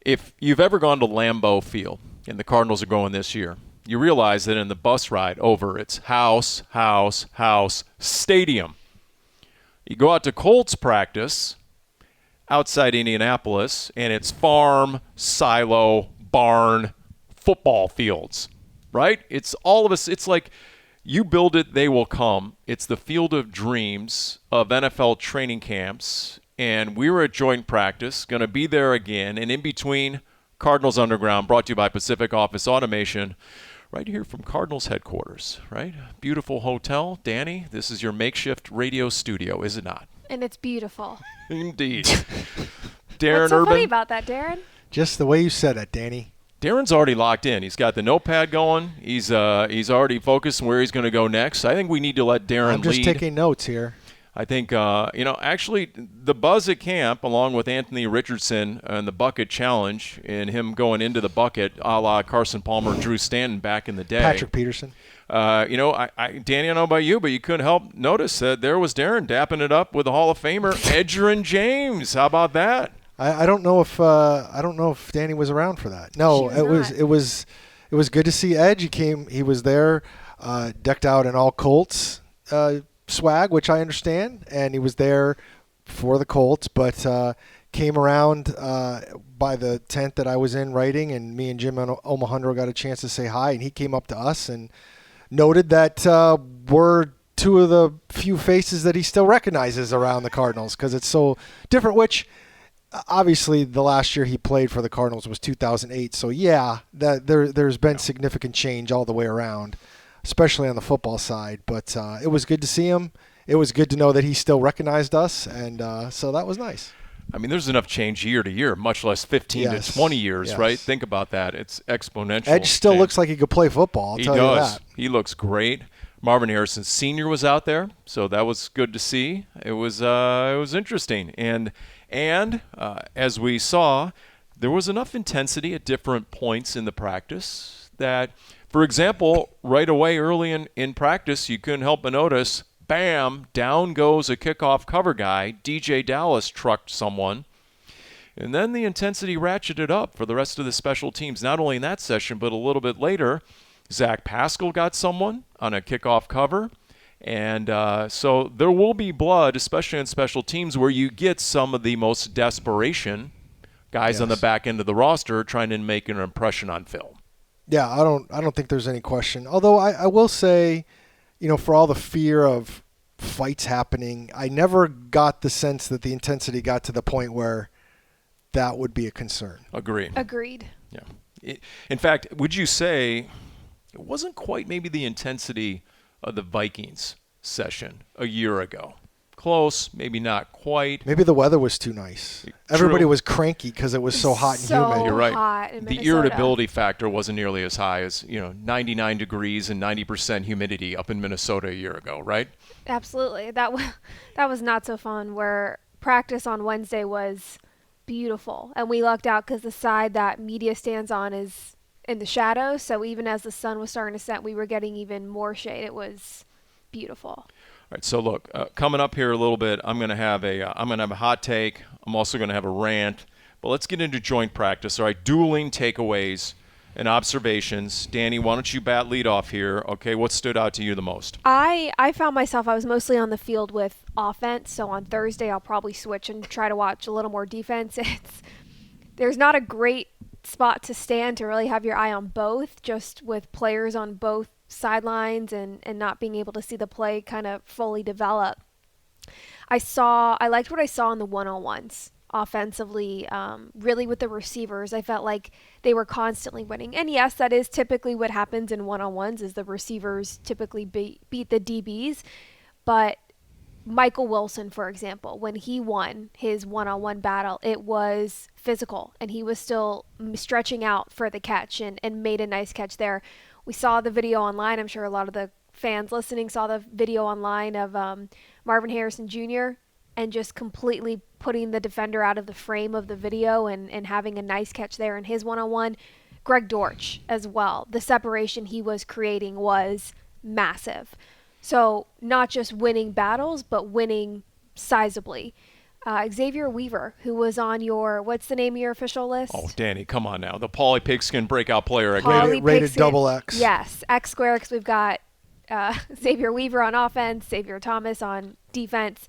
if you've ever gone to Lambeau Field, and the Cardinals are going this year, you realize that in the bus ride over, it's house, house, house, stadium. You go out to Colts practice outside Indianapolis, and it's farm, silo, barn, football fields, right? It's all of us. It's like you build it, they will come. It's the field of dreams of NFL training camps, and we were at joint practice, going to be there again, and in between, Cardinals Underground, brought to you by Pacific Office Automation, right here from Cardinals headquarters, right? Beautiful hotel. Dani, this is your makeshift radio studio, is it not? And it's beautiful. Indeed. Darren What's so Urban. funny about that, Darren? Just the way you said it, Dani. Darren's already locked in. He's got the notepad going. He's already focused on where he's going to go next. I think we need to let Darren lead. I'm just taking notes here. I think, actually the buzz at camp, along with Anthony Richardson and the bucket challenge and him going into the bucket a la Carson Palmer, Drew Stanton back in the day. Patrick Peterson. Dani, I don't know about you, but you couldn't help notice that there was Darren dapping it up with the Hall of Famer, Edgerrin James. How about that? I don't know if Dani was around for that. No, it was good to see Edge. He was there, decked out in all Colts swag, which I understand, and he was there for the Colts, but came around by the tent that I was in writing, and me and Jim Omohundro got a chance to say hi, and he came up to us and noted that we're two of the few faces that he still recognizes around the Cardinals because it's so different, which obviously the last year he played for the Cardinals was 2008, so yeah, there's been significant change all the way around, especially on the football side, but it was good to see him. It was good to know that he still recognized us, and so that was nice. I mean, there's enough change year to year, much less 15 to 20 years, right? Think about that. It's exponential. Edge still looks like he could play football, I'll tell you that. He looks great. Marvin Harrison Jr. was out there, so that was good to see. It was interesting. And as we saw, there was enough intensity at different points in the practice that, for example, right away early in practice, you couldn't help but notice, bam, down goes a kickoff cover guy. DJ Dallas trucked someone. And then the intensity ratcheted up for the rest of the special teams, not only in that session, but a little bit later. Zach Pascal got someone on a kickoff cover. And so there will be blood, especially in special teams, where you get some of the most desperation guys on the back end of the roster trying to make an impression on film. Yeah, I don't think there's any question. Although I will say, for all the fear of fights happening, I never got the sense that the intensity got to the point where that would be a concern. Agreed. Yeah. In fact, would you say it wasn't quite maybe the intensity of the Vikings session a year ago? Close, maybe not quite. Maybe the weather was too nice. True. Everybody was cranky because it was so hot and humid. You're right. Hot in the Minnesota. irritability factor wasn't nearly as high as 99 degrees and 90% humidity up in Minnesota a year ago, right? Absolutely. That was not so fun. Where practice on Wednesday was beautiful, and we lucked out because the side that media stands on is in the shadows. So even as the sun was starting to set, we were getting even more shade. It was beautiful. All right, so look, coming up here a little bit, I'm going to have a hot take. I'm also going to have a rant. But let's get into joint practice. All right, dueling takeaways and observations. Dani, why don't you bat lead off here? Okay, what stood out to you the most? I found myself, I was mostly on the field with offense. So on Thursday, I'll probably switch and try to watch a little more defense. There's not a great spot to stand to really have your eye on both, just with players on both sidelines and not being able to see the play kind of fully develop. I liked what I saw in the one-on-ones offensively, really with the receivers. I felt like they were constantly winning. And yes, that is typically what happens in one-on-ones is the receivers typically beat the DBs. But Michael Wilson, for example, when he won his one-on-one battle, it was physical and he was still stretching out for the catch and made a nice catch there. We saw the video online. I'm sure a lot of the fans listening saw the video online of Marvin Harrison Jr. and just completely putting the defender out of the frame of the video and having a nice catch there in his one-on-one. Greg Dortch as well. The separation he was creating was massive. So not just winning battles, but winning sizably. Xavier Weaver, who was on your, what's the name of your official list? Oh, Dani, come on now. The Paulie Pigskin breakout player again. Rated double X. Yes, X square, because we've got Xavier Weaver on offense, Xavier Thomas on defense.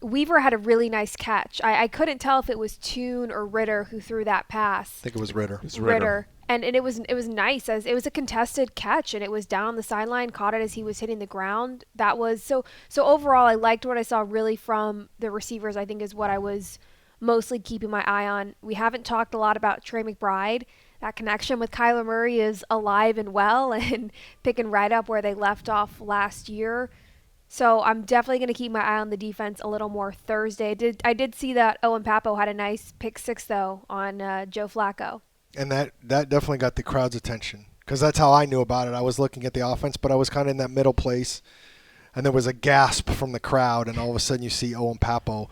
Weaver had a really nice catch. I couldn't tell if it was Toon or Ritter who threw that pass. I think it was Ritter. Ritter. And it was nice, as it was a contested catch, and it was down the sideline, caught it as he was hitting the ground. That was so overall, I liked what I saw really from the receivers. I think is what I was mostly keeping my eye on. We haven't talked a lot about Trey McBride. That connection with Kyler Murray is alive and well and picking right up where they left off last year. So I'm definitely going to keep my eye on the defense a little more Thursday. I did see that Owen Pappoe had a nice pick six, though, on Joe Flacco. And that definitely got the crowd's attention, because that's how I knew about it. I was looking at the offense, but I was kind of in that middle place, and there was a gasp from the crowd, and all of a sudden you see Owen Pappoe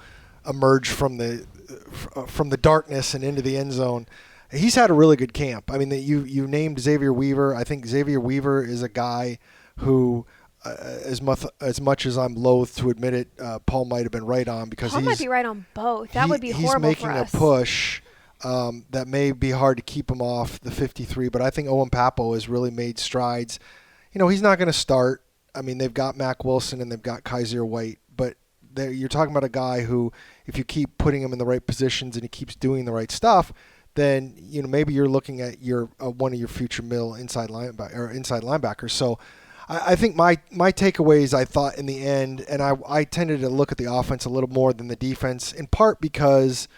emerge from the darkness and into the end zone. He's had a really good camp. I mean, you named Xavier Weaver. I think Xavier Weaver is a guy who, as much as I'm loath to admit it, Paul might have been right on, because Paul might be right on both. That would be horrible for us. He's making a push. That may be hard to keep him off the 53, but I think Owen Pappoe has really made strides. He's not going to start. I mean, they've got Mack Wilson and they've got Kaiser White, but you're talking about a guy who, if you keep putting him in the right positions and he keeps doing the right stuff, then maybe you're looking at one of your future middle inside linebackers. So I think my takeaways, I thought in the end, and I tended to look at the offense a little more than the defense, in part because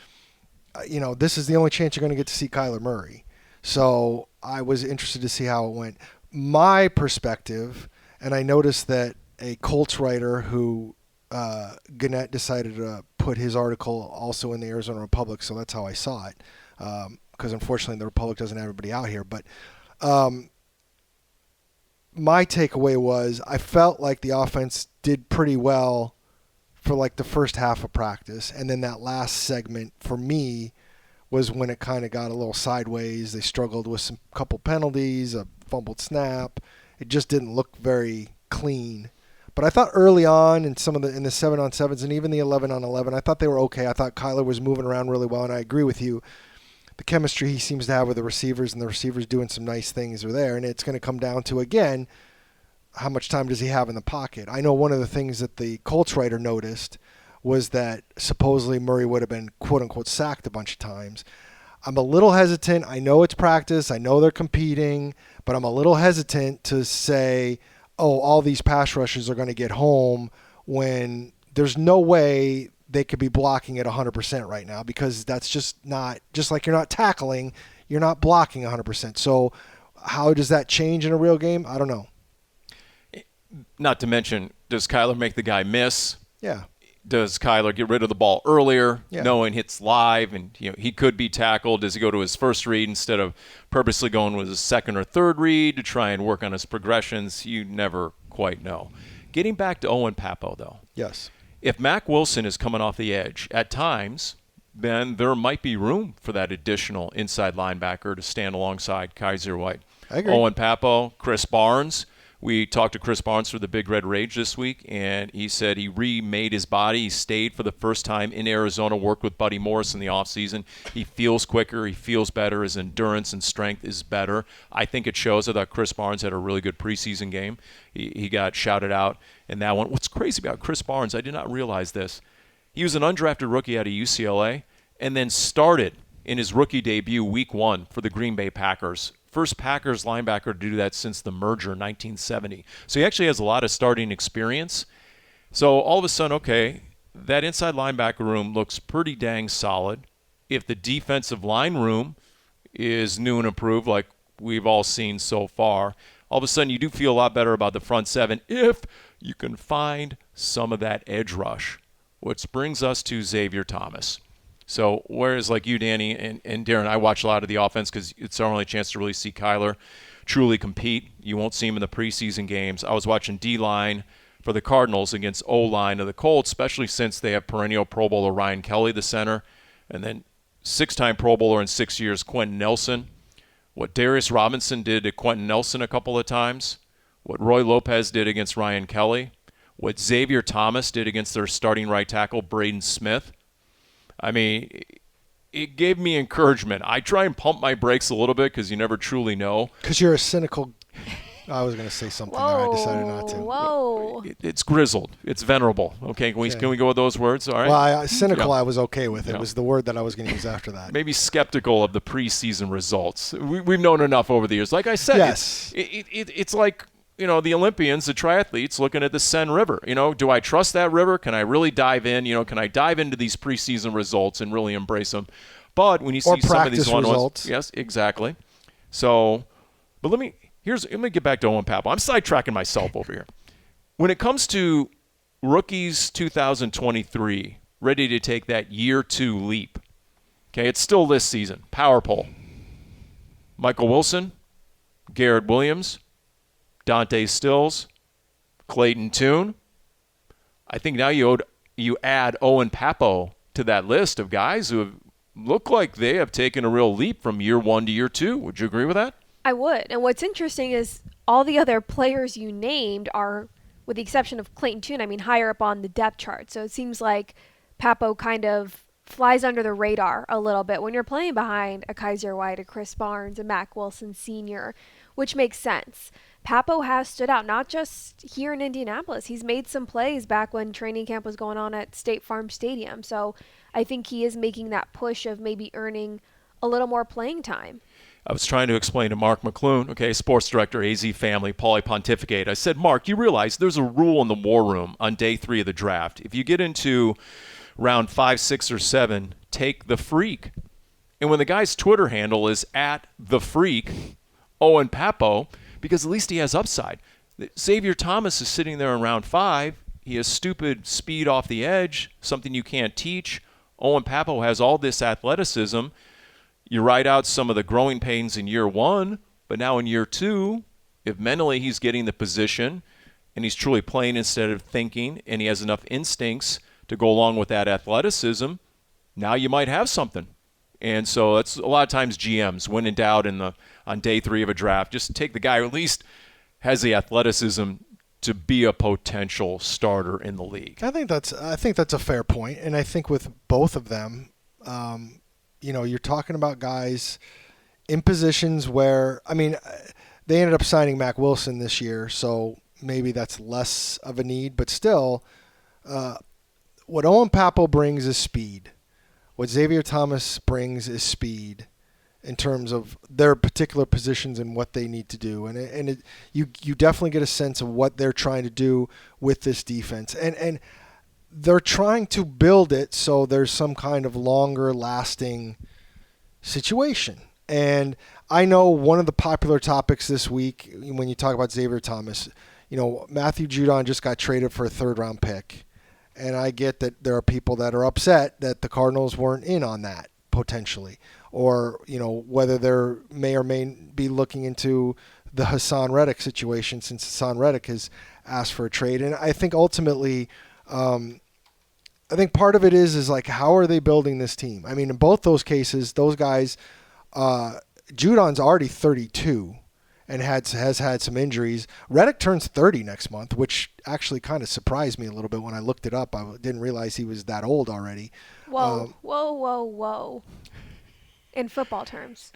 this is the only chance you're going to get to see Kyler Murray. So I was interested to see how it went. My perspective, and I noticed that a Colts writer who Gannett decided to put his article also in the Arizona Republic, so that's how I saw it, because unfortunately the Republic doesn't have everybody out here. But my takeaway was I felt like the offense did pretty well for like the first half of practice, and then that last segment for me was when it kind of got a little sideways. They struggled with some couple penalties, a fumbled snap. It just didn't look very clean. But I thought early on in the 7-on-7s and even the 11-on-11, I thought they were okay. I thought Kyler was moving around really well, and I agree with you. The chemistry he seems to have with the receivers, and the receivers doing some nice things are there, and it's going to come down to, again, how much time does he have in the pocket? I know one of the things that the Colts writer noticed was that supposedly Murray would have been quote-unquote sacked a bunch of times. I'm a little hesitant. I know it's practice. I know they're competing, but I'm a little hesitant to say, all these pass rushes are going to get home, when there's no way they could be blocking at 100% right now, because that's just not, just like you're not tackling, you're not blocking 100%. So how does that change in a real game? I don't know. Not to mention, does Kyler make the guy miss? Yeah. Does Kyler get rid of the ball earlier, yeah, knowing it's live and he could be tackled? Does he go to his first read instead of purposely going with his second or third read to try and work on his progressions? You never quite know. Getting back to Owen Pappoe, though. Yes. If Mack Wilson is coming off the edge at times, then there might be room for that additional inside linebacker to stand alongside Kaiser White. I agree. Owen Pappoe, Chris Barnes. We talked to Chris Barnes for the Big Red Rage this week, and he said he remade his body. He stayed for the first time in Arizona, worked with Buddy Morris in the offseason. He feels quicker. He feels better. His endurance and strength is better. I think it shows. I thought Chris Barnes had a really good preseason game. He got shouted out in that one. What's crazy about Chris Barnes, I did not realize this. He was an undrafted rookie out of UCLA and then started in his rookie debut week 1 for the Green Bay Packers. First Packers linebacker to do that since the merger in 1970. So he actually has a lot of starting experience. So all of a sudden, okay, that inside linebacker room looks pretty dang solid. If the defensive line room is new and improved like we've all seen so far, all of a sudden you do feel a lot better about the front seven if you can find some of that edge rush, which brings us to Xavier Thomas. So whereas like you, Dani, and Darren, I watch a lot of the offense because it's our only chance to really see Kyler truly compete. You won't see him in the preseason games. I was watching D-line for the Cardinals against O-line of the Colts, especially since they have perennial Pro Bowler Ryan Kelly, the center, and then 6-time Pro Bowler in 6 years, Quentin Nelson. What Darius Robinson did to Quentin Nelson a couple of times, what Roy Lopez did against Ryan Kelly, what Xavier Thomas did against their starting right tackle, Braden Smith, I mean, it gave me encouragement. I try and pump my brakes a little bit because you never truly know. Because you're a cynical I was going to say something there. I decided not to. Whoa. It's grizzled. It's venerable. Okay, can we go with those words? All right. Well, cynical I was okay with. It was the word that I was going to use after that. Maybe skeptical of the preseason results. We've known enough over the years. Like I said, yes. It's like, the Olympians, the triathletes looking at the Seine River. Do I trust that river? Can I really dive in? Can I dive into these preseason results and really embrace them? But when you see some of these results. Yes, exactly. So, but let me get back to Owen Pappoe. I'm sidetracking myself over here. When it comes to rookies 2023, ready to take that year 2 leap, okay, it's still this season. Power poll. Michael Wilson, Garrett Williams, Dante Stills, Clayton Tune. I think now you add Owen Pappoe to that list of guys who have looked like they have taken a real leap from year 1 to year 2. Would you agree with that? I would. And what's interesting is all the other players you named are, with the exception of Clayton Tune, higher up on the depth chart. So it seems like Pappoe kind of flies under the radar a little bit when you're playing behind a Kaiser White, a Chris Barnes, a Mack Wilson Sr., which makes sense. Pappoe has stood out, not just here in Indianapolis. He's made some plays back when training camp was going on at State Farm Stadium. So I think he is making that push of maybe earning a little more playing time. I was trying to explain to Mark McClune, okay, sports director, AZ Family, Pauly Pontificate. I said, Mark, you realize there's a rule in the war room on day 3 of the draft. If you get into round 5, 6, or 7, take the freak. And when the guy's Twitter handle is @thefreak, Owen Pappoe, because at least he has upside. Xavier Thomas is sitting there in round 5. He has stupid speed off the edge, something you can't teach. Owen Pappoe has all this athleticism. You ride out some of the growing pains in year 1, but now in year 2, if mentally he's getting the position and he's truly playing instead of thinking and he has enough instincts to go along with that athleticism, now you might have something. And so that's a lot of times GMs, when in doubt on day 3 of a draft, just take the guy who at least has the athleticism to be a potential starter in the league. I think that's a fair point, and I think with both of them, you're talking about guys in positions where, they ended up signing Mack Wilson this year, so maybe that's less of a need, but still, what Owen Pappoe brings is speed. What Xavier Thomas brings is speed in terms of their particular positions and what they need to do. And you definitely get a sense of what they're trying to do with this defense. And they're trying to build it so there's some kind of longer lasting situation. And I know one of the popular topics this week when you talk about Xavier Thomas, Matthew Judon just got traded for a 3rd-round pick. And I get that there are people that are upset that the Cardinals weren't in on that potentially, or whether they may or may be looking into the Hassan Reddick situation since Hassan Reddick has asked for a trade. And I think ultimately, I think part of it is like, how are they building this team? In both those cases, those guys, Judon's already 32 and has had some injuries. Reddick turns 30 next month, which actually kind of surprised me a little bit when I looked it up. I didn't realize he was that old already. Whoa. In football terms.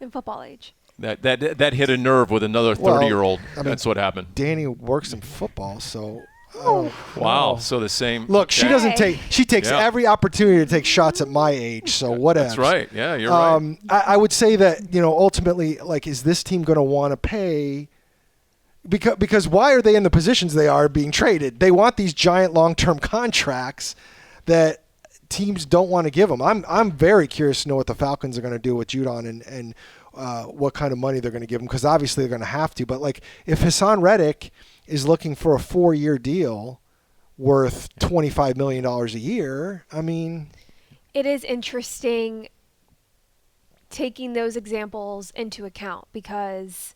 In football age. That hit a nerve with another 30-year-old. That's what happened. Dani works in football, so... Wow. So the same. Look, she takes every opportunity to take shots at my age, so whatever. That's right. Yeah, you're right. I would say that, ultimately, like, is this team going to want to pay? Because why are they in the positions they are being traded? They want these giant long-term contracts that teams don't want to give them. I'm very curious to know what the Falcons are going to do with Judon and what kind of money they're going to give him, because obviously they're going to have to. But, like, if Hassan Reddick is looking for a 4-year deal worth $25 million a year, It is interesting taking those examples into account, because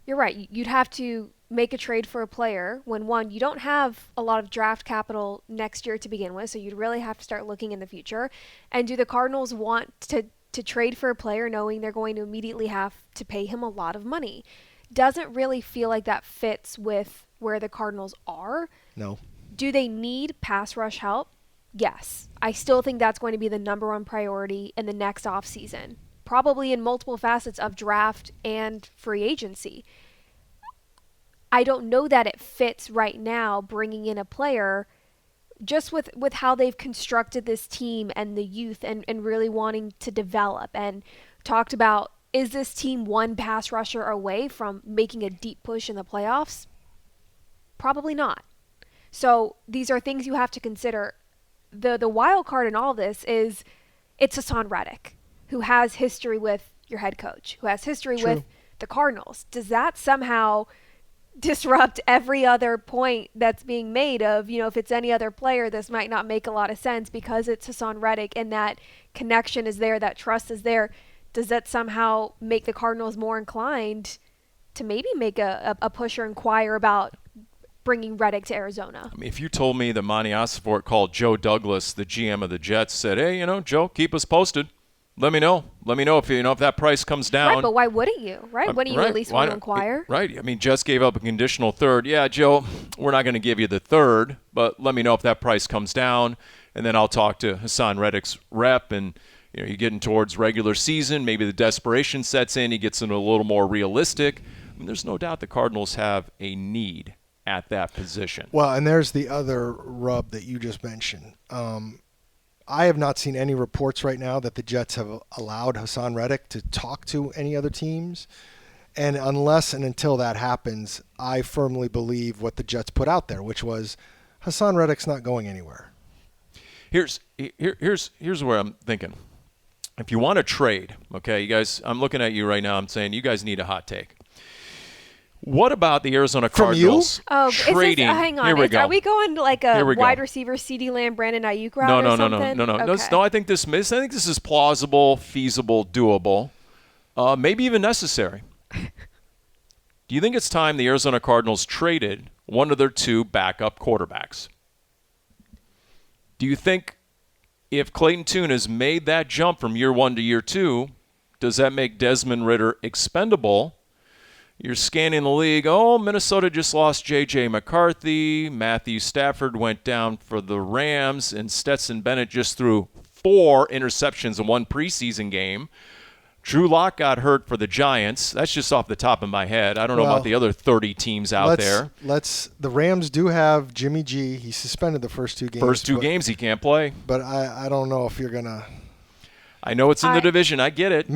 you're right. You'd have to make a trade for a player when, one, you don't have a lot of draft capital next year to begin with, so you'd really have to start looking in the future. And do the Cardinals want to trade for a player knowing they're going to immediately have to pay him a lot of money? Doesn't really feel like that fits with where the Cardinals are. No. Do they need pass rush help? Yes. I still think that's going to be the number one priority in the next offseason, probably in multiple facets of draft and free agency. I don't know that it fits right now bringing in a player just with how they've constructed this team and the youth and really wanting to develop and talked about, is this team one pass rusher away from making a deep push in the playoffs? Probably not. So these are things you have to consider. The wild card in all this is it's Hassan Reddick, who has history with your head coach, who has history with the Cardinals. Does that somehow disrupt every other point that's being made of, if it's any other player, this might not make a lot of sense because it's Hassan Reddick and that connection is there, that trust is there. Does that somehow make the Cardinals more inclined to maybe make a push or inquire about bringing Reddick to Arizona? I mean, if you told me that Monty Osfort called Joe Douglas, the GM of the Jets, said, hey, Joe, keep us posted. Let me know. Let me know if that price comes down. Right, but why wouldn't you? Right? Wouldn't you at least want to inquire? Right. I mean, Jets gave up a conditional third. Yeah, Joe, we're not going to give you the third, but let me know if that price comes down, and then I'll talk to Hassan Reddick's rep. And you're getting towards regular season. Maybe the desperation sets in. He gets in a little more realistic. I mean, there's no doubt the Cardinals have a need at that position. Well, and there's the other rub that you just mentioned. I have not seen any reports right now that the Jets have allowed Hassan Reddick to talk to any other teams. And unless and until that happens, I firmly believe what the Jets put out there, which was Hassan Reddick's not going anywhere. Here's where I'm thinking. If you want to trade, okay, you guys, I'm looking at you right now. I'm saying you guys need a hot take. What about the Arizona Cardinals trading? Hang on. Here we go. Are we going like a wide receiver, CeeDee Lamb, Brandon Ayuk route or something? No. Okay. No, I think this is plausible, feasible, doable, maybe even necessary. Do you think it's time the Arizona Cardinals traded one of their two backup quarterbacks? Do you think if Clayton Tune has made that jump from year one to year two, does that make Desmond Ridder expendable? You're scanning the league. Oh, Minnesota just lost J.J. McCarthy. Matthew Stafford went down for the Rams, and Stetson Bennett just threw 4 interceptions in one preseason game. Drew Lock got hurt for the Giants. That's just off the top of my head. I don't know about the other 30 teams out there. The Rams do have Jimmy G. He suspended the first 2 games. First 2 games he can't play. But I don't know if you're gonna. I know it's in the division. I get it.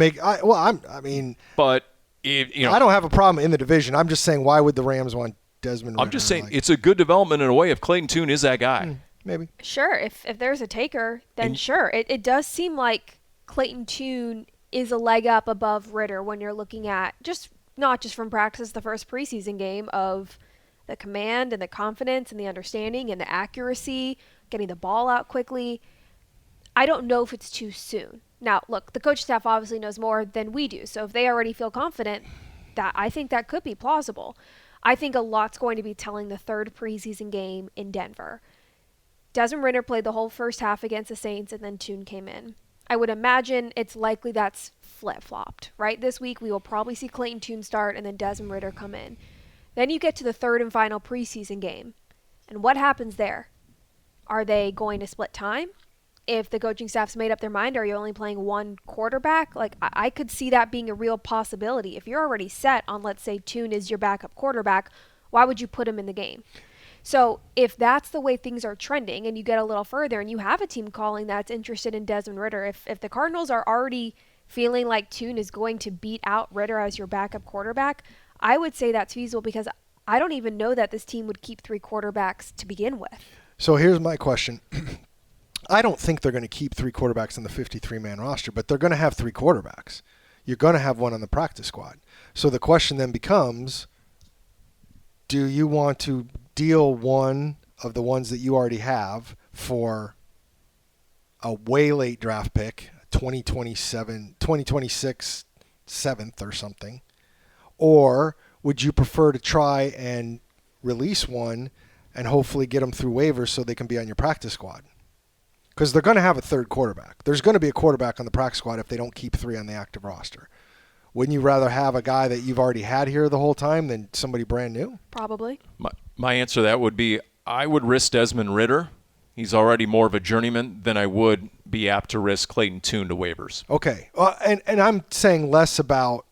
But. I don't have a problem in the division. I'm just saying, why would the Rams want Desmond Ridder? I'm just saying it's a good development in a way if Clayton Tune is that guy. Maybe. Sure. If there's a taker, then sure. It does seem like Clayton Tune is a leg up above Ridder when you're looking at not just from practice the first preseason game of the command and the confidence and the understanding and the accuracy, getting the ball out quickly. I don't know if it's too soon. Now, look, the coach staff obviously knows more than we do. So if they already feel confident, I think that could be plausible. I think a lot's going to be telling the third preseason game in Denver. Desmond Ridder played the whole first half against the Saints, and then Tune came in. I would imagine it's likely that's flip-flopped, right? This week we will probably see Clayton Tune start and then Desmond Ridder come in. Then you get to the third and final preseason game. And what happens there? Are they going to split time? If the coaching staff's made up their mind, are you only playing one quarterback? Like, I could see that being a real possibility. If you're already set on, let's say, Tune is your backup quarterback, why would you put him in the game? So if that's the way things are trending and you get a little further and you have a team calling that's interested in Desmond Ridder, if the Cardinals are already feeling like Tune is going to beat out Ridder as your backup quarterback, I would say that's feasible because I don't even know that this team would keep 3 quarterbacks to begin with. So here's my question. I don't think they're going to keep 3 quarterbacks on the 53-man roster, but they're going to have 3 quarterbacks. You're going to have one on the practice squad. So the question then becomes, do you want to deal one of the ones that you already have for a way late draft pick, 2026 7th or something, or would you prefer to try and release one and hopefully get them through waivers so they can be on your practice squad? Because they're going to have a third quarterback. There's going to be a quarterback on the practice squad if they don't keep 3 on the active roster. Wouldn't you rather have a guy that you've already had here the whole time than somebody brand new? Probably. My answer to that would be I would risk Desmond Ridder. He's already more of a journeyman than I would be apt to risk Clayton Tune to waivers. Okay. And I'm saying less about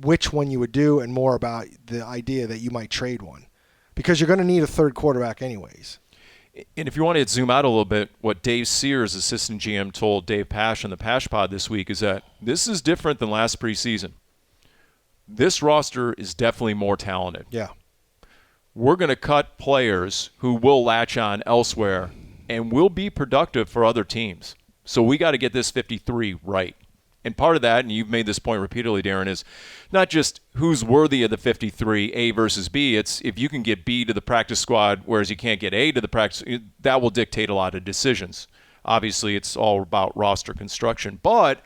which one you would do and more about the idea that you might trade one, because you're going to need a third quarterback anyways. And if you want to zoom out a little bit, what Dave Sears, assistant GM, told Dave Pash on the Pash Pod this week is that this is different than last preseason. This roster is definitely more talented. Yeah. We're going to cut players who will latch on elsewhere and will be productive for other teams. So we got to get this 53 right. And part of that, and you've made this point repeatedly, Darren, is not just who's worthy of the 53, A versus B. It's if you can get B to the practice squad, whereas you can't get A to the practice, that will dictate a lot of decisions. Obviously, it's all about roster construction. But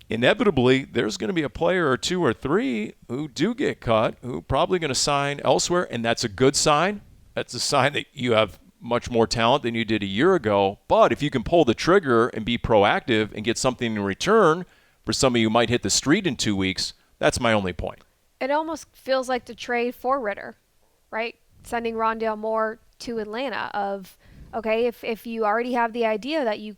inevitably, there's going to be a player or two or three who do get cut, who are probably going to sign elsewhere, and that's a good sign. That's a sign that you have much more talent than you did a year ago. But if you can pull the trigger and be proactive and get something in return for somebody who might hit the street in 2 weeks, that's my only point. It almost feels like the trade for Ridder, right? Sending Rondale Moore to Atlanta of, okay, if you already have the idea that you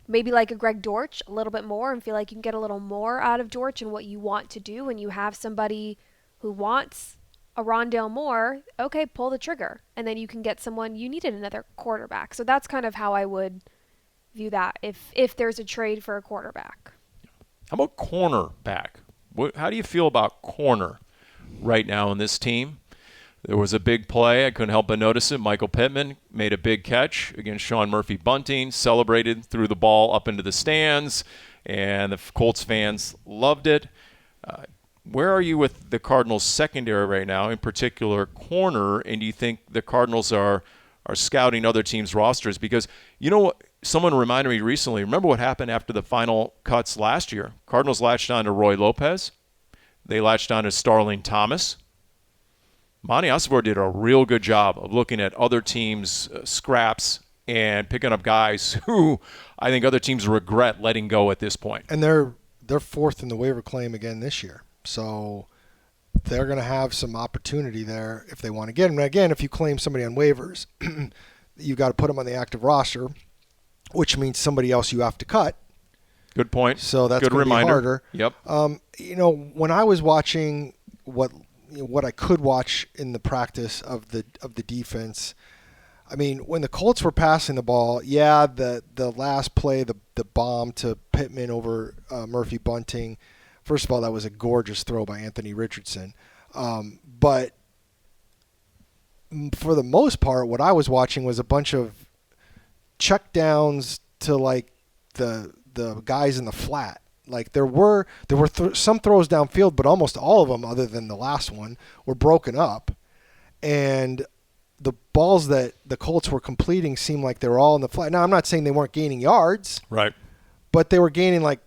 maybe like a Greg Dortch a little bit more and feel like you can get a little more out of Dortch and what you want to do, and you have somebody who wants a Rondale Moore, okay, pull the trigger. And then you can get someone, you needed another quarterback. So that's kind of how I would view that if there's a trade for a quarterback. How about cornerback? How do you feel about corner right now in this team? There was a big play. I couldn't help but notice it. Michael Pittman made a big catch against Sean Murphy Bunting, celebrated, threw the ball up into the stands, and the Colts fans loved it. Where are you with the Cardinals secondary right now, in particular corner, and do you think the Cardinals are scouting other teams' rosters? Because, you know what, someone reminded me recently, remember what happened after the final cuts last year? Cardinals latched on to Roy Lopez. They latched on to Starling Thomas. Monty Osborne did a real good job of looking at other teams' scraps and picking up guys who I think other teams regret letting go at this point. And they're fourth in the waiver claim again this year. So they're going to have some opportunity there if they want to get him. And again, if you claim somebody on waivers, you've got to put them on the active roster, which means somebody else you have to cut. Good point. So that's good going to be harder. Yep. When I was watching what I could watch in the practice of the defense, I mean, when the Colts were passing the ball, the last play, the bomb to Pittman over Murphy Bunting. First of all, that was a gorgeous throw by Anthony Richardson. But for the most part, what I was watching was a bunch of check downs to like the guys in the flat. Like there were some throws downfield, but almost all of them, other than the last one, were broken up. And the balls that the Colts were completing seemed like they were all in the flat. Now, I'm not saying they weren't gaining yards. Right. But they were gaining like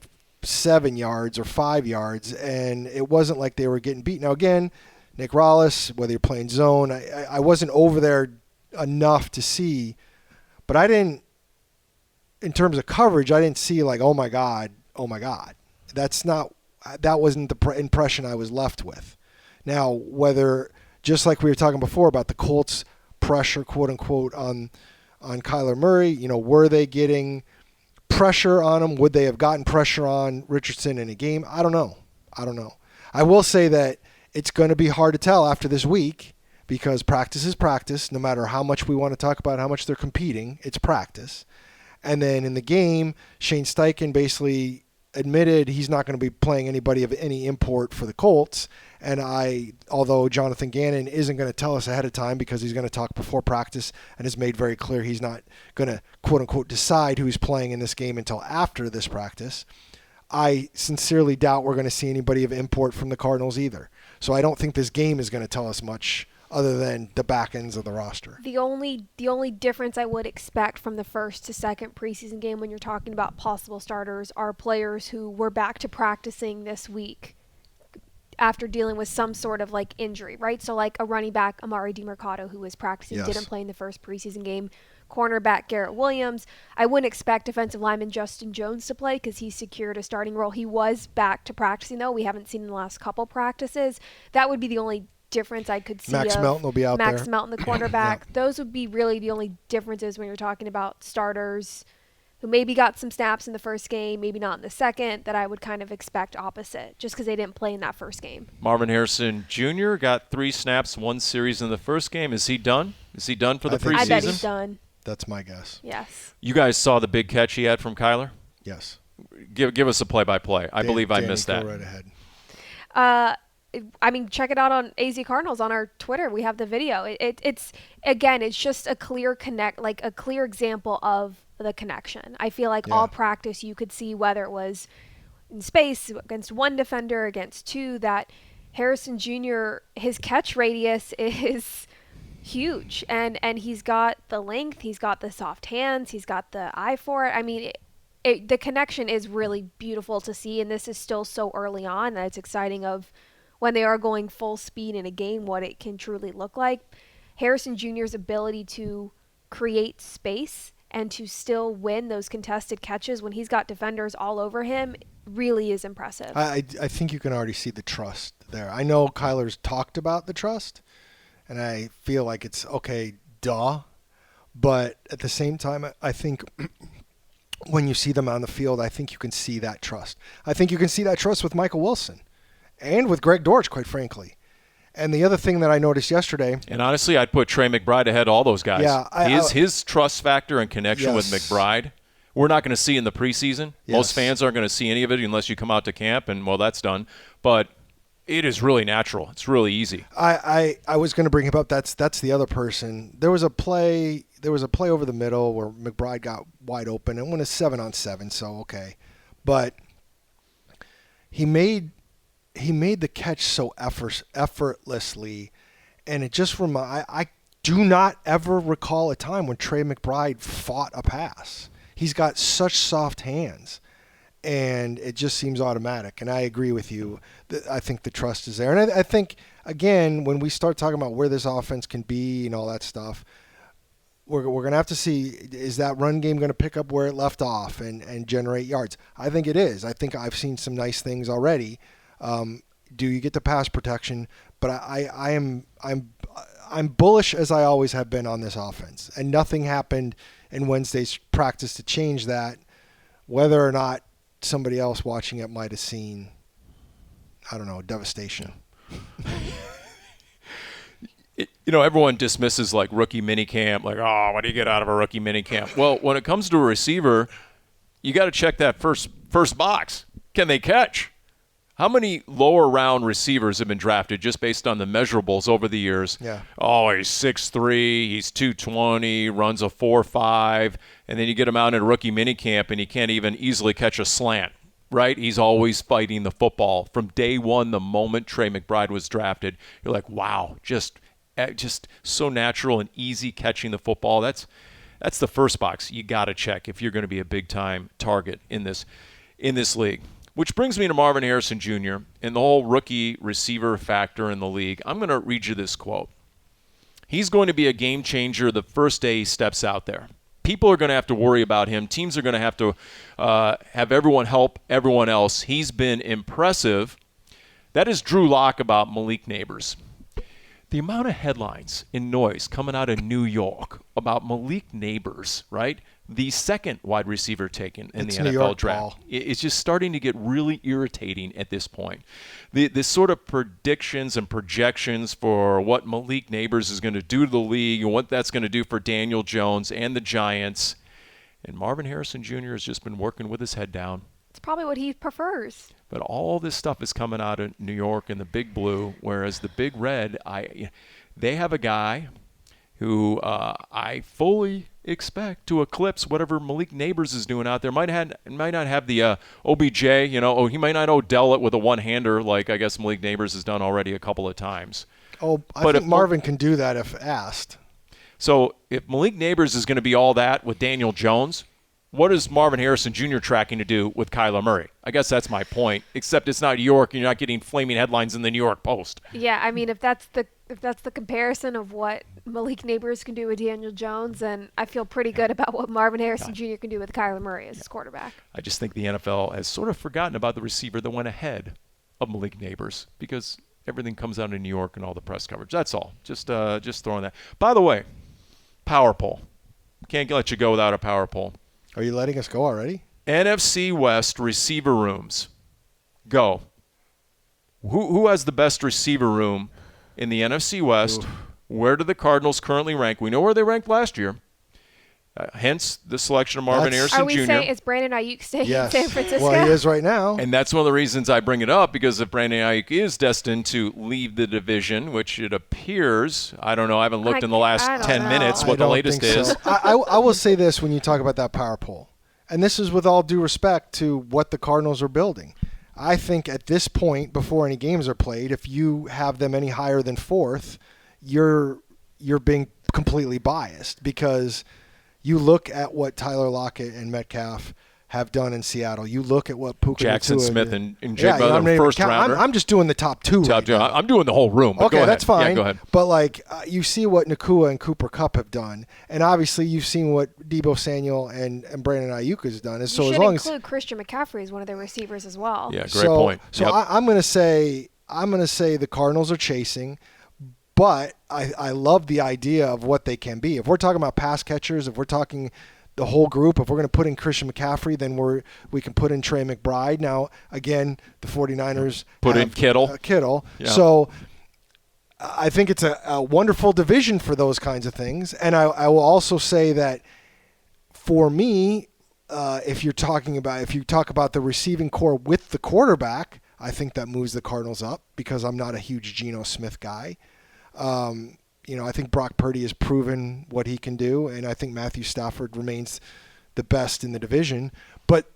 7 yards or 5 yards, and it wasn't like they were getting beat. Now, again, Nick Rollis, whether you're playing zone, I wasn't over there enough to see, but I didn't, in terms of coverage, I didn't see like, oh my God. That wasn't the impression I was left with. Now, whether, just like we were talking before about the Colts pressure, quote unquote, on Kyler Murray, were they getting pressure on him? Would they have gotten pressure on Richardson in a game? I don't know. I will say that it's going to be hard to tell after this week, because practice is practice. No matter how much we want to talk about how much they're competing, it's practice. And then in the game, Shane Steichen basically admitted he's not going to be playing anybody of any import for the Colts. And although Jonathan Gannon isn't going to tell us ahead of time because he's going to talk before practice and has made very clear he's not going to, quote unquote, decide who's playing in this game until after this practice, I sincerely doubt we're going to see anybody of import from the Cardinals either. So I don't think this game is going to tell us much other than the back ends of the roster. The only difference I would expect from the first to second preseason game when you're talking about possible starters are players who were back to practicing this week after dealing with some sort of like injury, right? So like a running back, Amari DiMercato, who was practicing, Yes. didn't play in the first preseason game. Cornerback Garrett Williams. I wouldn't expect defensive lineman Justin Jones to play because he secured a starting role. He was back to practicing, though. We haven't seen in the last couple practices. That would be the only difference I could see. Max Melton will be out there. Max Melton, the cornerback. Yeah. Those would be really the only differences when you're talking about starters who maybe got some snaps in the first game, maybe not in the second, that I would kind of expect opposite, just because they didn't play in that first game. Marvin Harrison Jr. got 3 snaps, 1 series in the first game. Is he done? Is he done for the preseason? I bet he's done. That's my guess. Yes. You guys saw the big catch he had from Kyler? Yes. Give us a play-by-play. I believe I missed that. Go right ahead. I mean, check it out on AZ Cardinals on our Twitter. We have the video. It's just a clear a clear example of the connection. I feel like all practice you could see, whether it was in space against one defender, against two, that Harrison Jr., his catch radius is huge, and he's got the length, he's got the soft hands, he's got the eye for it. I mean, the connection is really beautiful to see, and this is still so early on that it's exciting of when they are going full speed in a game, what it can truly look like. Harrison Jr.'s ability to create space and to still win those contested catches when he's got defenders all over him really is impressive. I think you can already see the trust there. I know Kyler's talked about the trust, and I feel like it's okay, duh. But at the same time, I think when you see them on the field, I think you can see that trust. I think you can see that trust with Michael Wilson and with Greg Dortch, quite frankly. And the other thing that I noticed yesterday, and honestly, I'd put Trey McBride ahead of all those guys. Yeah, his trust factor and connection with McBride, we're not going to see in the preseason. Yes. Most fans aren't going to see any of it unless you come out to camp, and, well, that's done. But it is really natural. It's really easy. I was going to bring him up. That's the other person. There was a play over the middle where McBride got wide open. It went a 7-on-7, so okay. But he made the catch so effortlessly, and it just I do not ever recall a time when Trey McBride fought a pass. He's got such soft hands, and it just seems automatic. And I agree with you. I think the trust is there. And I think, again, when we start talking about where this offense can be and all that stuff, we're going to have to see, is that run game going to pick up where it left off and generate yards? I think it is. I think I've seen some nice things already. Do you get the pass protection? But I'm bullish as I always have been on this offense, and nothing happened in Wednesday's practice to change that. Whether or not somebody else watching it might have seen, I don't know, devastation. Everyone dismisses like rookie minicamp, like, oh, what do you get out of a rookie minicamp? Well, when it comes to a receiver, you got to check that first box. Can they catch? How many lower round receivers have been drafted just based on the measurables over the years? Yeah. Oh, he's 6'3", he's 220, runs a 4.5, and then you get him out in a rookie minicamp and he can't even easily catch a slant, right? He's always fighting the football. From day one, the moment Trey McBride was drafted, you're like, wow, just so natural and easy catching the football. That's the first box you got to check if you're going to be a big-time target in this league. Which brings me to Marvin Harrison Jr. and the whole rookie receiver factor in the league. I'm going to read you this quote. He's going to be a game changer the first day he steps out there. People are going to have to worry about him. Teams are going to have to have everyone help everyone else. He's been impressive. That is Drew Lock about Malik Neighbors. The amount of headlines and noise coming out of New York about Malik Neighbors, right? The second wide receiver taken in the NFL draft. It's just starting to get really irritating at this point. This sort of predictions and projections for what Malik Neighbors is going to do to the league and what that's going to do for Daniel Jones and the Giants. And Marvin Harrison Jr. has just been working with his head down. It's probably what he prefers. But all this stuff is coming out of New York and the Big Blue, whereas the Big Red, they have a guy who I fully expect to eclipse whatever Malik Neighbors is doing out there. Might not have the OBJ, he might not Odell it with a one-hander like I guess Malik Neighbors has done already a couple of times. Oh, I think Marvin can do that if asked. So if Malik Neighbors is going to be all that with Daniel Jones, what is Marvin Harrison Jr. tracking to do with Kyler Murray? I guess that's my point, except it's not New York and you're not getting flaming headlines in the New York Post. Yeah, I mean, if that's the comparison of what Malik Neighbors can do with Daniel Jones, then I feel pretty good about what Marvin Harrison Jr. can do with Kyler Murray as his quarterback. I just think the NFL has sort of forgotten about the receiver that went ahead of Malik Neighbors because everything comes out in New York and all the press coverage. That's all. Just throwing that. By the way, power poll. Can't let you go without a power poll. Are you letting us go already? NFC West receiver rooms. Go. Who has the best receiver room in the NFC West? Oof. Where do the Cardinals currently rank? We know where they ranked last year. Hence the selection of Marvin Harrison Jr. Are we saying is Brandon Ayuk staying yes. in San Francisco? Well, he is right now. And that's one of the reasons I bring it up, because if Brandon Ayuk is destined to leave the division, which it appears, I don't know, I haven't looked in the last 10 minutes what the latest is. So. I will say this when you talk about that power poll, and this is with all due respect to what the Cardinals are building. I think at this point, before any games are played, if you have them any higher than 4th, you're being completely biased, because you look at what Tyler Lockett and Metcalf have done in Seattle. You look at what Puka Jackson Nacua Smith and Jake Butler, first rounder. I'm just doing the top 2. I'm doing the whole room. Okay, that's fine. Yeah, go ahead. But you see what Nacua and Cooper Kupp have done, and obviously you've seen what Deebo Samuel and Brandon Ayuk has done. You so should as long include Christian McCaffrey as one of their receivers as well. Yeah, great point. So yep. I'm going to say the Cardinals are chasing. But I love the idea of what they can be. If we're talking about pass catchers, if we're talking the whole group, if we're going to put in Christian McCaffrey, then we can put in Trey McBride. Now, again, the 49ers put in Kittle. Yeah. So I think it's a wonderful division for those kinds of things. And I will also say that for me, if you talk about the receiving core with the quarterback, I think that moves the Cardinals up, because I'm not a huge Geno Smith guy. I think Brock Purdy has proven what he can do, and I think Matthew Stafford remains the best in the division. But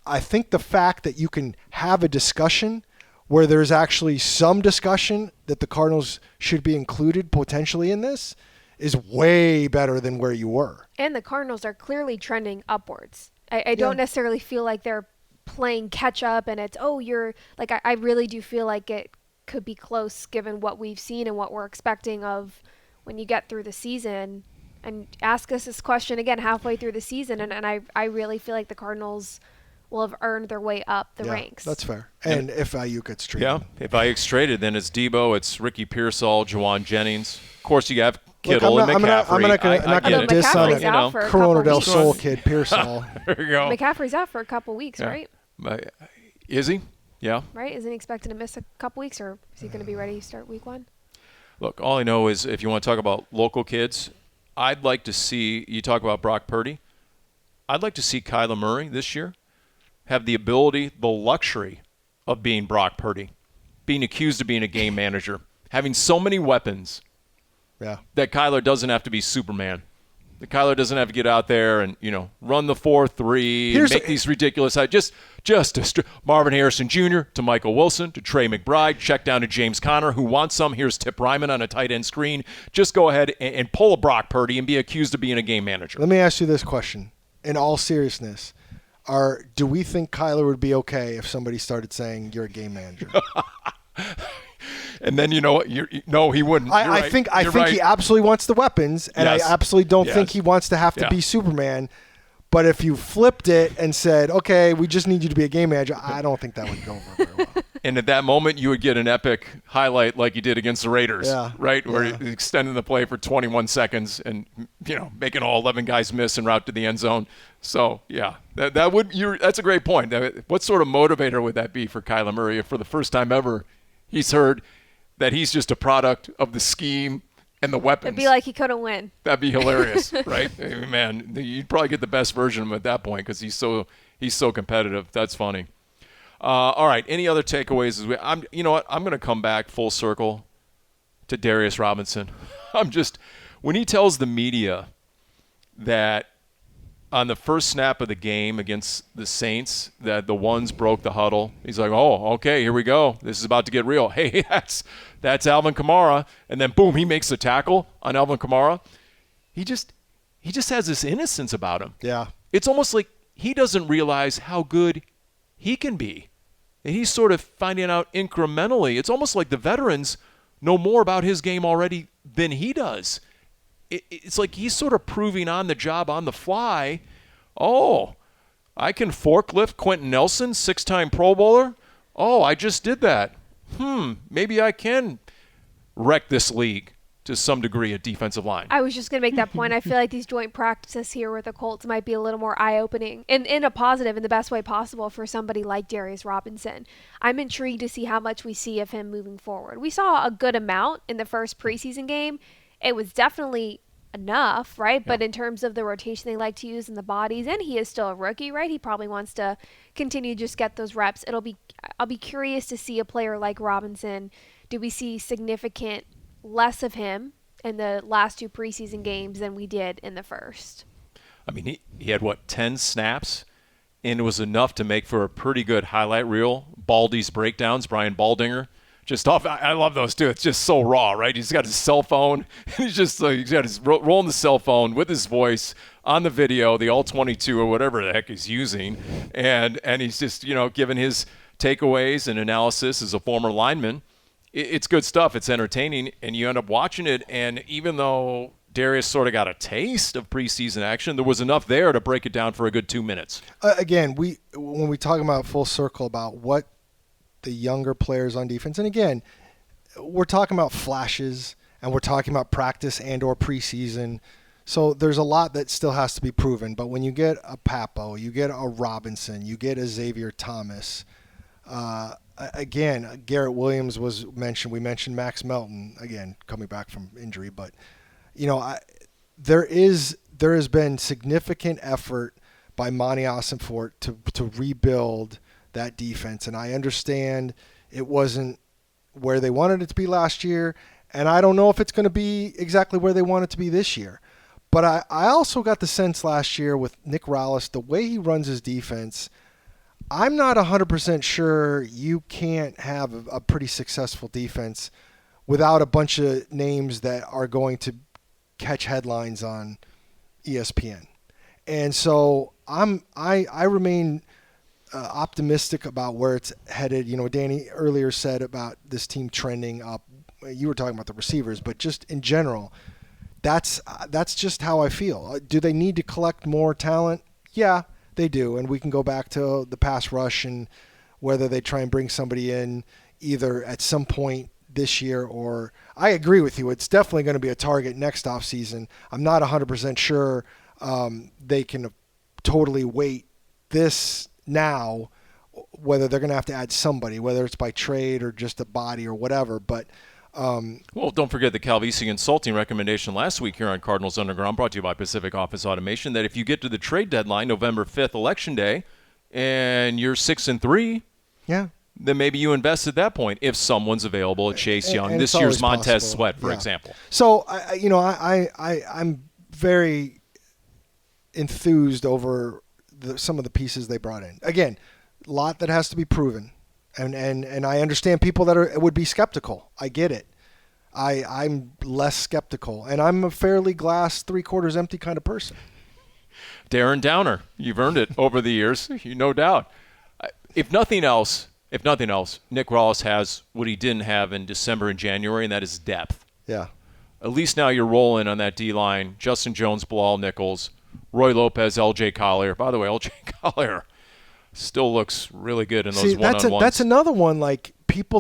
I think the fact that you can have a discussion where there's actually some discussion that the Cardinals should be included potentially in this is way better than where you were. And the Cardinals are clearly trending upwards. I don't necessarily feel like they're playing catch up and it's, I really do feel like it could be close given what we've seen and what we're expecting of when you get through the season. And ask us this question again halfway through the season, and I really feel like the Cardinals will have earned their way up the ranks. That's fair. And if Ayuk gets traded. Yeah, if Ayuk's traded, then it's Debo, it's Ricky Pearsall, Jawan Jennings. Of course, you have Kittle and McCaffrey. I'm not going to diss on it. Corona del Sol kid, Pearsall. There you go. McCaffrey's out for a couple weeks, right? Is he? Yeah. Right? Isn't he expected to miss a couple weeks, or is he going to be ready to start week 1? Look, all I know is if you want to talk about local kids, I'd like to see, you talk about Brock Purdy, I'd like to see Kyler Murray this year have the ability, the luxury of being Brock Purdy, being accused of being a game manager, having so many weapons that Kyler doesn't have to be Superman. That Kyler doesn't have to get out there and, run the 4-3 and make these ridiculous Marvin Harrison Jr. to Michael Wilson to Trey McBride, check down to James Conner, who wants some. Here's Tip Ryman on a tight end screen. Just go ahead and pull a Brock Purdy and be accused of being a game manager. Let me ask you this question. In all seriousness, do we think Kyler would be okay if somebody started saying you're a game manager? And then no, he wouldn't. I think he absolutely wants the weapons, and I absolutely don't think he wants to have to be Superman. But if you flipped it and said, okay, we just need you to be a game manager, I don't think that would go over very well. And at that moment, you would get an epic highlight like you did against the Raiders, right? Where you're extending the play for 21 seconds and, making all 11 guys miss en route to the end zone. So, that's a great point. What sort of motivator would that be for Kyler Murray if for the first time ever he's heard that he's just a product of the scheme and the weapons? It'd be like he couldn't win. That'd be hilarious, right? Man, you'd probably get the best version of him at that point because he's so competitive. That's funny. All right. Any other takeaways? You know what? I'm going to come back full circle to Darius Robinson. When he tells the media that on the first snap of the game against the Saints that the ones broke the huddle, he's like, oh, okay, here we go. This is about to get real. Hey, that's Alvin Kamara. And then, boom, he makes the tackle on Alvin Kamara. He just has this innocence about him. Yeah. It's almost like he doesn't realize how good he can be. And he's sort of finding out incrementally. It's almost like the veterans know more about his game already than he does. It's like he's sort of proving on the job on the fly. Oh, I can forklift Quentin Nelson, 6-time Pro Bowler. Oh, I just did that. maybe I can wreck this league to some degree at defensive line. I was just going to make that point. I feel like these joint practices here with the Colts might be a little more eye-opening and in a positive, in the best way possible for somebody like Darius Robinson. I'm intrigued to see how much we see of him moving forward. We saw a good amount in the first preseason game. It was definitely enough, right? But in terms of the rotation they like to use in the bodies, and he is still a rookie, right? He probably wants to continue to just get those reps. I'll be curious to see a player like Robinson. Do we see significant less of him in the last 2 preseason games than we did in the first? I mean, he had, 10 snaps, and it was enough to make for a pretty good highlight reel. Baldy's breakdowns, Brian Baldinger. Just off, I love those too. It's just so raw, right? He's got his cell phone. He's got his rolling the cell phone with his voice on the video, the All-22 or whatever the heck he's using, and he's just giving his takeaways and analysis as a former lineman. It's good stuff. It's entertaining, and you end up watching it. And even though Darius sort of got a taste of preseason action, there was enough there to break it down for a good 2 minutes. Again, when we talk about full circle about what the younger players on defense, and again, we're talking about flashes, and we're talking about practice and or preseason. So there's a lot that still has to be proven. But when you get a Pappoe, you get a Robinson, you get a Xavier Thomas. Again, Garrett Williams was mentioned. We mentioned Max Melton, again, coming back from injury. But, there has been significant effort by Monty Ossenfort to rebuild that defense. And I understand it wasn't where they wanted it to be last year. And I don't know if it's going to be exactly where they want it to be this year. But I also got the sense last year with Nick Rallis, the way he runs his defense, I'm not 100% sure you can't have a pretty successful defense without a bunch of names that are going to catch headlines on ESPN. And so I remain optimistic about where it's headed. Dani earlier said about this team trending up. You were talking about the receivers, but just in general, that's just how I feel. Do they need to collect more talent? Yeah. They do, and we can go back to the pass rush and whether they try and bring somebody in either at some point this year or – I agree with you. It's definitely going to be a target next offseason. I'm not 100% sure they can totally wait this now, whether they're going to have to add somebody, whether it's by trade or just a body or whatever, but – well, don't forget the Calvisi consulting recommendation last week here on Cardinals Underground, brought to you by Pacific Office Automation, that if you get to the trade deadline, November 5th, Election Day, and you're 6-3, yeah, then maybe you invest at that point if someone's available at Chase Young, and this year's Montez possible. Sweat, for example. So, I'm very enthused over some of the pieces they brought in. Again, a lot that has to be proven. And I understand people that would be skeptical. I get it. I'm less skeptical, and I'm a fairly glass 3/4 empty kind of person. Darren Downer, you've earned it over the years, no doubt. If nothing else, Nick Rallis has what he didn't have in December and January, and that is depth. Yeah. At least now you're rolling on that D-line. Justin Jones, Bilal Nichols, Roy Lopez, L.J. Collier. By the way, L.J. Collier still looks really good in those one-on-ones. That's another one, like, people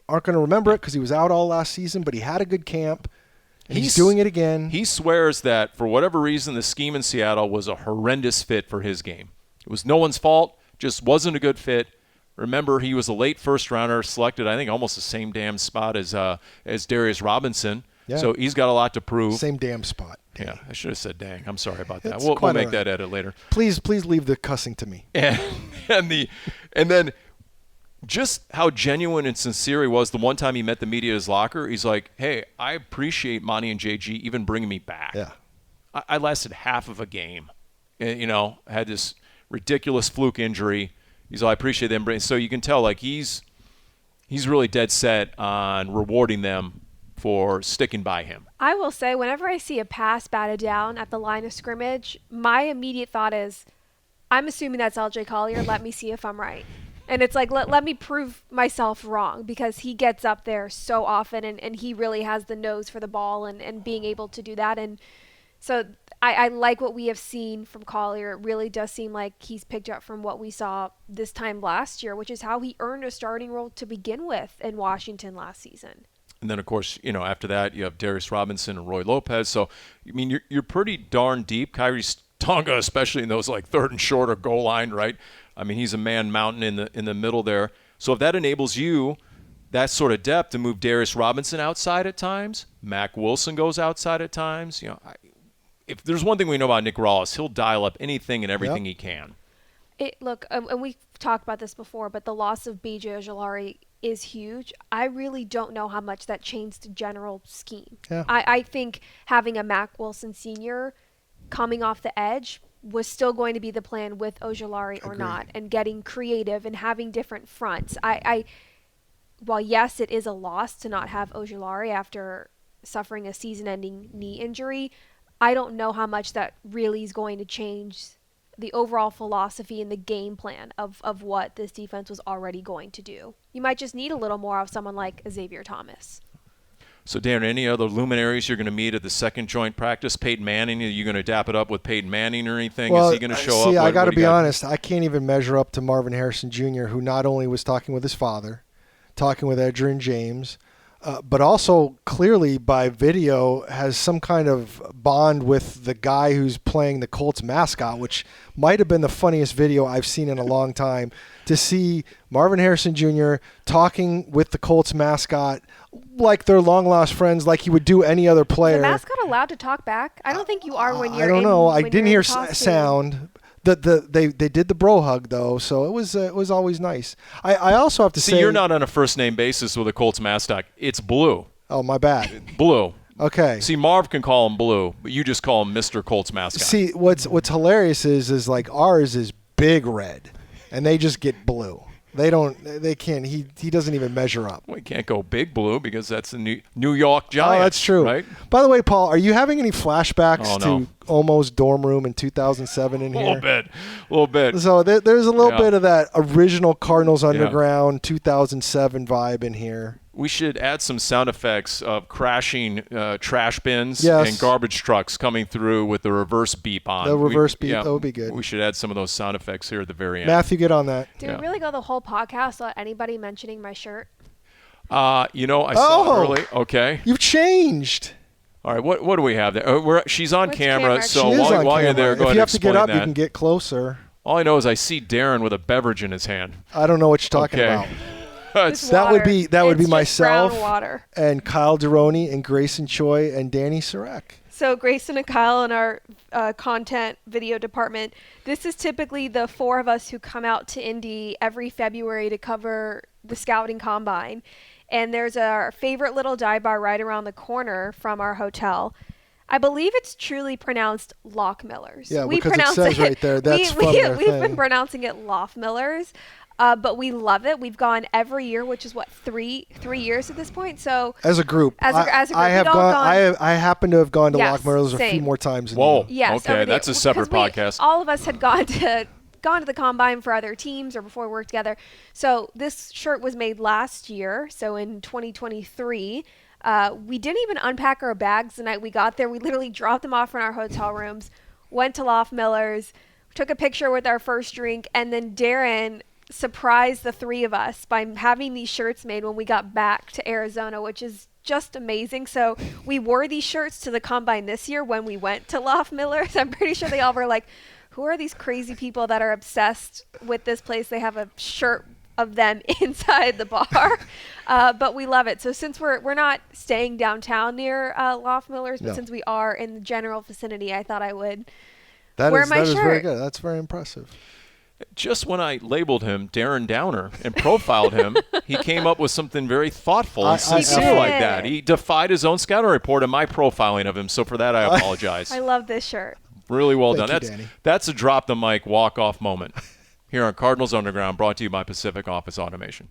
aren't going to remember it because he was out all last season, but he had a good camp, and he's doing it again. He swears that, for whatever reason, the scheme in Seattle was a horrendous fit for his game. It was no one's fault, just wasn't a good fit. Remember, he was a late first-rounder, selected, I think, almost the same damn spot as Darius Robinson. Yeah. So he's got a lot to prove. Same damn spot. Yeah, I should have said dang. I'm sorry about that. We'll make that edit later. Please leave the cussing to me. And then just how genuine and sincere he was the one time he met the media at his locker. He's like, hey, I appreciate Monty and JG even bringing me back. Yeah. I lasted half of a game. I had this ridiculous fluke injury. He's like, I appreciate them bringing. So you can tell, like, he's really dead set on rewarding them for sticking by him. I will say, whenever I see a pass batted down at the line of scrimmage, my immediate thought is, I'm assuming that's L.J. Collier. Let me see if I'm right. And it's like, let me prove myself wrong, because he gets up there so often, and he really has the nose for the ball and being able to do that. And so I like what we have seen from Collier. It really does seem like he's picked up from what we saw this time last year, which is how he earned a starting role to begin with in Washington last season. And then, of course, after that, you have Darius Robinson and Roy Lopez. So, I mean, you're pretty darn deep. Kyrie Tonga, especially in those like third and short or goal line, right? I mean, he's a man mountain in the middle there. So if that enables you that sort of depth to move Darius Robinson outside at times, Mack Wilson goes outside at times. If there's one thing we know about Nick Rawls, he'll dial up anything and everything he can. Look, and we've talked about this before, but the loss of B.J. Ojulari is huge. I really don't know how much that changed the general scheme. Yeah. I think having a Mack Wilson Sr. coming off the edge was still going to be the plan with Ojulari or not, and getting creative and having different fronts. While yes, it is a loss to not have Ojulari after suffering a season-ending knee injury, I don't know how much that really is going to change the overall philosophy and the game plan of what this defense was already going to do. You might just need a little more of someone like Xavier Thomas. So, Darren, any other luminaries you're going to meet at the second joint practice? Peyton Manning, are you going to dap it up with Peyton Manning or anything? Well, is he going to show up? See, I got to be honest. I can't even measure up to Marvin Harrison Jr., who not only was talking with his father, talking with Edgerrin James, but also clearly by video has some kind of bond with the guy who's playing the Colts mascot, which might have been the funniest video I've seen in a long time, to see Marvin Harrison Jr. talking with the Colts mascot like they're long-lost friends, like he would do any other player. Is the mascot allowed to talk back? I don't think you are when you're I don't know. I when didn't you're hear in sound. They did the bro hug though, so it was always nice. I also have to say you're not on a first name basis with a Colts mascot. It's Blue. Oh, my bad. Blue. Okay. See, Marv can call him Blue, but you just call him Mr. Colts mascot. See, what's hilarious is like ours is big red, and they just get blue. They can't. He doesn't even measure up. We can't go big Blue because that's the New York Giants. Oh, that's true. Right? By the way, Paul, are you having any flashbacks no. to Omo's dorm room in 2007 in here? A little bit. So there's a little bit of that original Cardinals Underground 2007 vibe in here. We should add some sound effects of crashing trash bins Yes. and garbage trucks coming through with the reverse beep on. The reverse beep, that would be good. We should add some of those sound effects here at the very end. Matthew, get on that. Do we really go the whole podcast without anybody mentioning my shirt? I saw it early. Okay. You've changed. All right, what do we have there? She's on Which camera, camera? so She is on while you're camera. there, go if ahead you and have to get explain up, that. you can get closer. All I know is I see Darren with a beverage in his hand. I don't know what you're talking about. It's That would water. be It's just myself brown water. and Kyle Deroni and Grayson Choi and Dani Sureck. So Grayson and Kyle in our content video department, this is typically the four of us who come out to Indy every February to cover the scouting combine. And there's our favorite little dive bar right around the corner from our hotel. I believe it's truly pronounced Lochmiller's. Yeah, because it says right there, that's from their We've thing. been pronouncing it Lochmiller's. But we love it. We've gone every year, which is what, three years at this point. So As a group, As a group, I have we've all gone. I happen to have gone to Yes, Lochmiller's a few same. more times. Than Whoa. you. yes, Okay, over that's there. a separate 'Cause podcast. All of us had gone to the combine for other teams or before we worked together. So this shirt was made last year. So in 2023. We didn't even unpack our bags the night we got there. We literally dropped them off in our hotel rooms, went to Lochmiller's, took a picture with our first drink, and then Darren surprised the three of us by having these shirts made when we got back to Arizona, which is just amazing. So we wore these shirts to the combine this year when we went to Lochmiller's. I'm pretty sure they all were like, who are these crazy people that are obsessed with this place? They have a shirt of them inside the bar. But we love it. So since we're not staying downtown near Lochmiller's, but since we are in the general vicinity, I thought I would wear my that is shirt. very good. That's very impressive. Just when I labeled him Darren Downer and profiled him, he came up with something very thoughtful and sincere did. like that. He defied his own scouting report and my profiling of him. So for that, I apologize. I love this shirt. Really well Thank done. you, Dani. That's a drop the mic walk off moment here on Cardinals Underground, brought to you by Pacific Office Automation.